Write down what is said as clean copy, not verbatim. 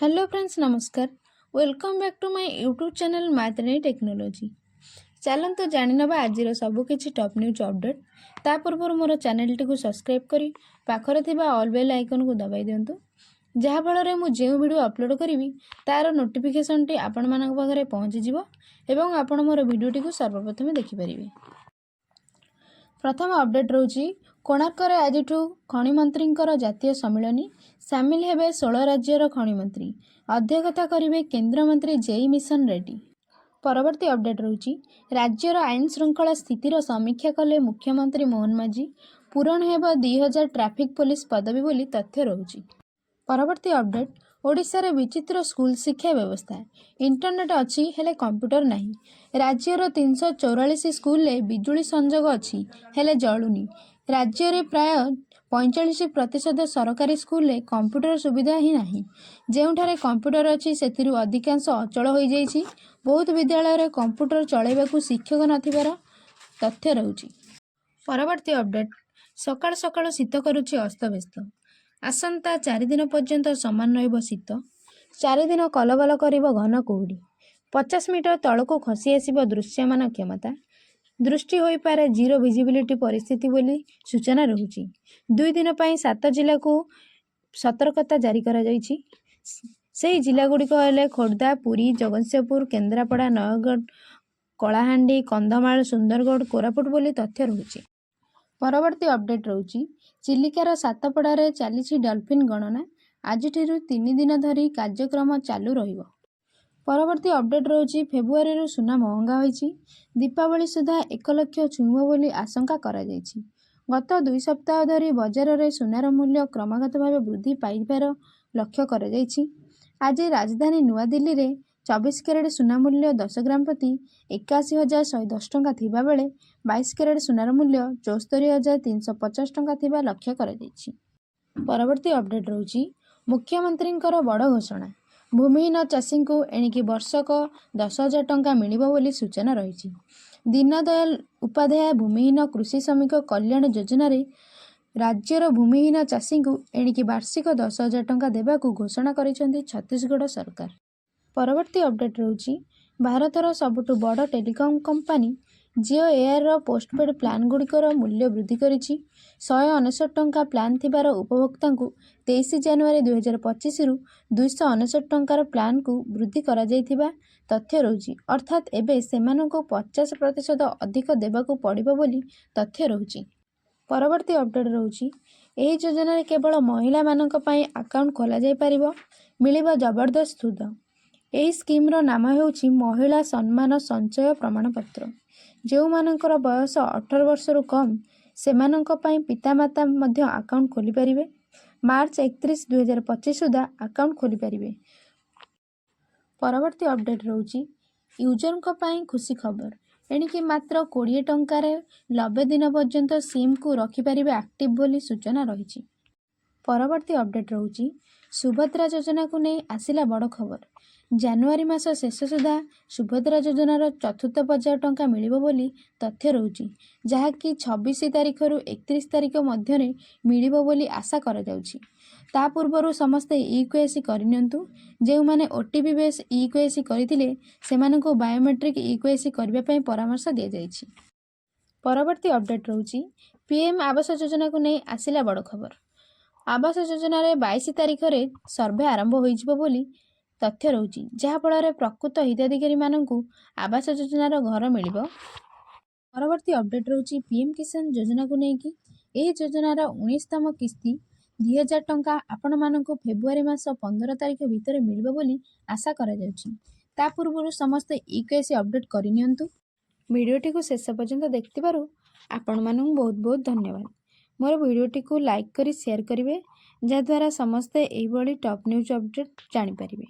Hello friends, नमस्कार। Welcome back to my YouTube channel Maithani technology. चलते जाणीनवा आज सबकि टॉप न्यूज अपडेट। ता पूर्व मोर चैनल टी सब्सक्राइब करी पाखरे थिबा ऑल बेल आइकन को दबाई दिंतु, जहाँफल मु जो वीडियो अपलोड करी तार नोटिफिकेशन टी आपण मानक पाखरे पहुँची जिवो एवं आपण मोर वीडियो टी सर्वप्रथम देखिपारे। प्रथम अपडेट रोची कोणार्कर आज खनि मंत्री जातीय सम्मिलनी सामिल हेबे 16 राज्यर खनि मंत्री। अध्यक्षता करेंगे केंद्रमंत्री जेई मिशन रेड्डी। परवर्ती अपडेट रोची राज्यर आईन श्रृंखला स्थितिर समीक्षा कले मुख्यमंत्री मोहन माझी। पूरण हेब 2000 ट्रैफिक पुलिस पदवी बोली तथ्य रोची। परवर्ती अपडेट ओडिशा रे विचित्र स्कूल शिक्षा व्यवस्था। इंटरनेट अच्छी हेले कंप्यूटर नहीं। राज्यर 344 स्कूल ले बिजुली संजोग अच्छी हेले जलुनी। राज्य रे प्राय 45% सरकारी स्कूल ले कंप्यूटर सुविधा ही नहीं। जेउठारे कंप्यूटर अच्छी सेथिरु अधिकांश अचल हो जाइछि। बहुत विद्यालय रे कंप्यूटर चलाइबाकू शिक्षक नथिबार तथ्य रहउछि। परवर्ती अपडेट सकाळ सकाळ शीत करुछि अस्तव्यस्त। आसंता 4 दिन पर्यंत समान रहिब शीत। 4 दिन कलबल करिब घन कुहुडी। 50 मीटर तलको खसी आसिब दृश्यमान क्षमता। दृष्टि होई पारे जीरो विजिबिलिटी परिस्थिति बोली सूचना रहुछि। 2 दिन पई 7 जिला को सतर्कता जारी करा जाइछि। सेही जिला गुड़िक हेले खोर्धा, पुरी, जगतसिंहपुर, केन्द्रापड़ा, नयगढ़, कलाहांडी, कंधमाल, सुंदरगढ़, कोरापुट बोली तथ्य रहुछि। परवर्ती अपडेट रहुछि चिलिकार सातपड़ारे चलीछि डॉल्फिन गणना। आजिठिरु 3 दिन धरी कार्यक्रम चालू रहिबो। परवर्ती अपडेट रहुछि फेब्रुआरी सुना महंगा होइछि। दीपावली सुधा 1 लाख छुइंब बोली आशंका करा जाइछि। गत 2 सप्ताह धरी बजार रे सुनार मूल्य क्रमागत भाव वृद्धि पाइबार लक्ष्य करा जाइछि। आज राजधानी नुआ दिल्ली रे 24 कैरेट सुना मूल्य 10 ग्राम प्रति 81,110 टंका थिबा बेले 22 कैरेट सुनार मूल्य 74,350 टंका थिबा लक्ष्य करा जाइछि। परवर्ती अपडेट रहुछि मुख्यमंत्रींकर बड़ घोषणा। भूमिहीन चाषी को एणिकी वर्षक 10,000 टंका मिलिबो बोली सूचना रही। दीनदयाल उपाध्याय भूमिहीन कृषि श्रमिक कल्याण योजना रे राज्यर भूमिहीन चाषी को एणिकी वार्षिक 10,000 टंका देबाकू घोषणा करिसेंती छत्तीसगढ़ सरकार। परवर्ती अपडेट रहुछि भारतर सबुठु बड़ टेलीकॉम कंपनी जियो एयर पोस्टपेड प्लान गुड़िकर मूल्य वृद्धि करिछि। 169 टंका प्लान थिबार उपभोक्ता को 23 जनवरी 2025 रु 269 टंकार प्लान को वृद्धि करा जाइथिबा तथ्य रहुछि। अर्थात एबे सेमाननको 50% अधिक देबाकू पड़िबो बोली तथ्य रहुछि। परवर्ती अपडेट रहुछि एही योजना रे केवल महिला मानक पई अकाउंट खोला जाय परिबो। मिलिबा जबरदस्त सुध। एही स्कीम रो नाम हेउछि महिला सम्मान संचय प्रमाणपत्र। जो मानकर बयस 18 वर्ष रु कम सेमानक पई पितामाता मध्य अकाउंट खोली परिबे। मार्च 31, 2025 सुधा अकाउंट खोली परिबे। परवर्ती अपडेट रहुछि यूजर को पई खुशी खबर। एणिकी मात्र 20 टंकार 90 दिन पर्यंत सिम को रखि परिबे एक्टिव बोली सूचना रही। परवर्ती अपडेट रहुछि सुभद्रा योजना को नहीं आसिला बड़ खबर। जनवरी मास शेष सुधा सुभद्रा योजनार चतुर्थ पर्याय टंका मिलिबो बोली तथ्य रहुछि, जहाँकि 26 तारिख रु 31 तारिख मध्यरे मिलिबो बोली आशा करा जाउछि। ता पूर्वरु समस्ते ईकेवाईसी करिनियंतु। जे माने ओटीपी बेस ईकेवाईसी करिथिले सेमाननको बायोमेट्रिक ईकेवाईसी करबा पई परामर्श दिया जाइछि। परवर्ती अपडेट रहुछि पीएम आवास योजना को नहीं आसिला बड़ खबर। आवास योजना रे 22 तारिख रे सर्वे आरंभ होइजिबो बोली तथ्य रहुछि, जहाँ फल प्रकृत हिताधिकारी माननकु आवास योजनार घर मिलिबो। परवर्ती अपडेट रहुछि पीएम किसान योजना को लेकिन एही योजनार 19तम किस्ती 2000 टंका आपण माननकु फेब्रुआरी मास 15 तारिख भितर मिलिबो बोली आशा करा जाउछि। ता पूर्वरु समस्त ईकेवाईसी अपडेट करिनियंतु। वीडियोटी को शेष पर्यंत देखिथिबारु आपण माननकु बहुत बहुत धन्यवाद। मोर वीडियोटी को लाइक करी शेयर करिवे, जहाँ द्वारा समस्ते एही बड़ी टॉप न्यूज अपडेट जानि परिबे।